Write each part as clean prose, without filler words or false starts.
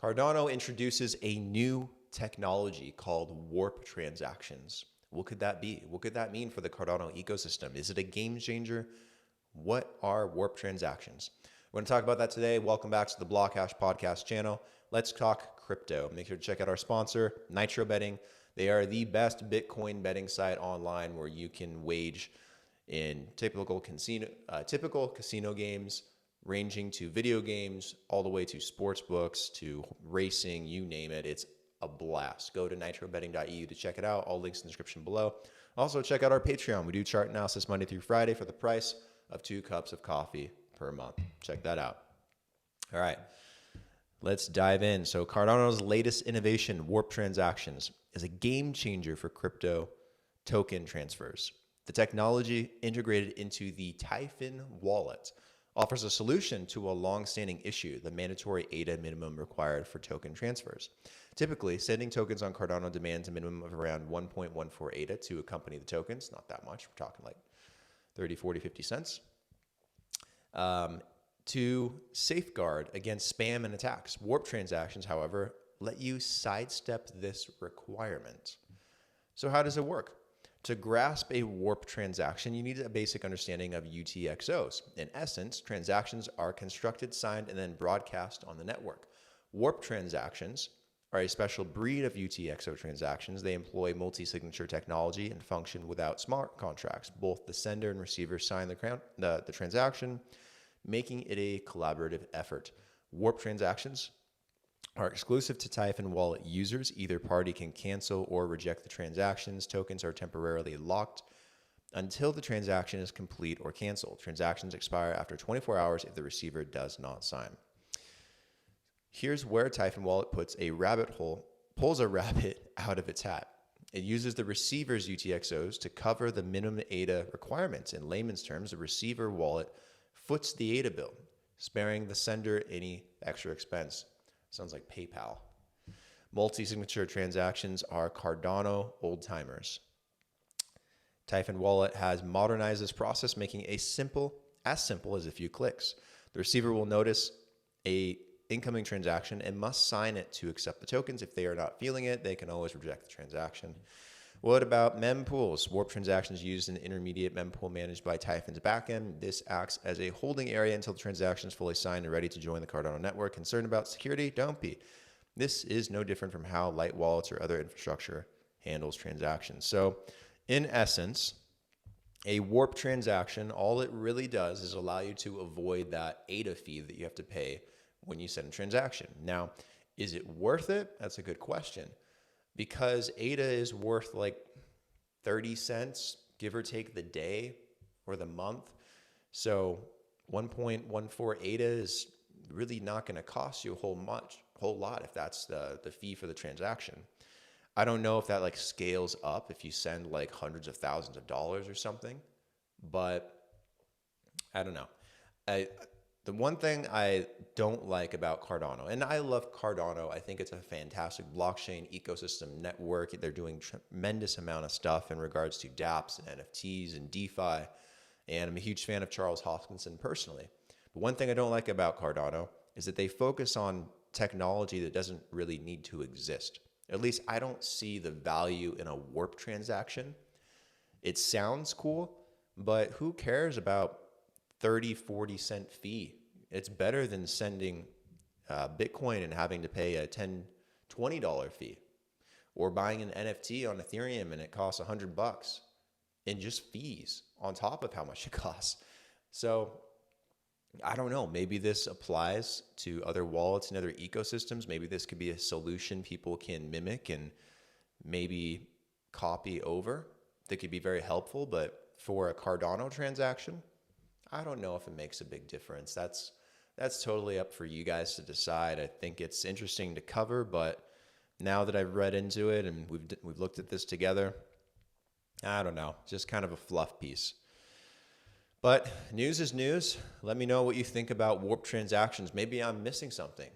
Cardano introduces a new technology called warp transactions. What could that be? What could that mean for the Cardano ecosystem? Is it a game changer? What are warp transactions? We're going to talk about that today. Welcome back to the Blockhash podcast channel. Let's talk crypto. Make sure to check out our sponsor, NITROBETTING. They are the best Bitcoin betting site online where you can wage in typical casino games, ranging to video games, all the way to sports books, to racing, you name it. It's a blast. Go to nitrobetting.eu to check it out. All links in the description below. Also, check out our Patreon. We do chart analysis Monday through Friday for the price of 2 cups of coffee per month. Check that out. All right, let's dive in. So Cardano's latest innovation, warp transactions, is a game changer for crypto token transfers. The technology integrated into the Typhon wallet offers a solution to a long-standing issue, the mandatory ADA minimum required for token transfers. Typically, sending tokens on Cardano demands a minimum of around 1.14 ADA to accompany the tokens. Not that much. We're talking like 30, 40, 50 cents. To safeguard against spam and attacks. Warp transactions, however, let you sidestep this requirement. So how does it work? To grasp a warp transaction, you need a basic understanding of UTXOs. In essence, transactions are constructed, signed, and then broadcast on the network. Warp transactions are a special breed of UTXO transactions. They employ multi-signature technology and function without smart contracts. Both the sender and receiver sign the transaction, making it a collaborative effort. Warp transactions are exclusive to Typhon wallet users. Either party can cancel or reject the transactions. Tokens are temporarily locked until the transaction is complete or canceled. Transactions expire after 24 hours if the receiver does not sign. Here's where Typhon wallet pulls a rabbit out of its hat. It uses the receiver's UTXOs to cover the minimum ADA requirements. In layman's terms, the receiver wallet foots the ADA bill, sparing the sender any extra expense. Sounds like PayPal. Multi-signature transactions are Cardano old-timers. Typhon wallet has modernized this process, making it as simple as a few clicks. The receiver will notice a incoming transaction and must sign it to accept the tokens. If they are not feeling it, they can always reject the transaction. What about mempools? Warp transactions used an intermediate mempool managed by Typhon's backend. This acts as a holding area until the transaction is fully signed and ready to join the Cardano network. Concerned about security? Don't be. This is no different from how light wallets or other infrastructure handles transactions. So in essence, a warp transaction, all it really does is allow you to avoid that ADA fee that you have to pay when you send a transaction. Now, is it worth it? That's a good question. Because ADA is worth like 30 cents, give or take the day or the month. So 1.14 ADA is really not going to cost you a whole lot if that's the fee for the transaction. I don't know if that like scales up if you send like hundreds of thousands of dollars or something, but I don't know. The one thing I don't like about Cardano, and I love Cardano, I think it's a fantastic blockchain ecosystem network. They're doing tremendous amount of stuff in regards to dApps and NFTs and DeFi, and I'm a huge fan of Charles Hoskinson personally. But one thing I don't like about Cardano is that they focus on technology that doesn't really need to exist. At least I don't see the value in a warp transaction. It sounds cool, but who cares about 30, 40 cent fee? It's better than sending Bitcoin and having to pay a $10, $20 fee, or buying an NFT on Ethereum and it costs $100 in just fees on top of how much it costs. So I don't know, maybe this applies to other wallets and other ecosystems. Maybe this could be a solution people can mimic and maybe copy over that could be very helpful. But for a Cardano transaction, I don't know if it makes a big difference. That's totally up for you guys to decide. I think it's interesting to cover, but now that I've read into it and we've looked at this together, I don't know, just kind of a fluff piece. But news is news. Let me know what you think about warp transactions. Maybe I'm missing something.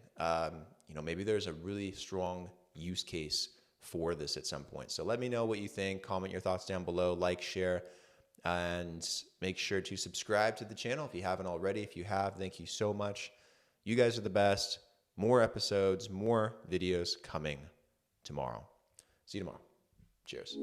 Maybe there's a really strong use case for this at some point. So let me know what you think. Comment your thoughts down below. Like, share, and make sure to subscribe to the channel if you haven't already. If you have, thank you so much. You guys are the best. More episodes, more videos coming tomorrow. See you tomorrow. Cheers.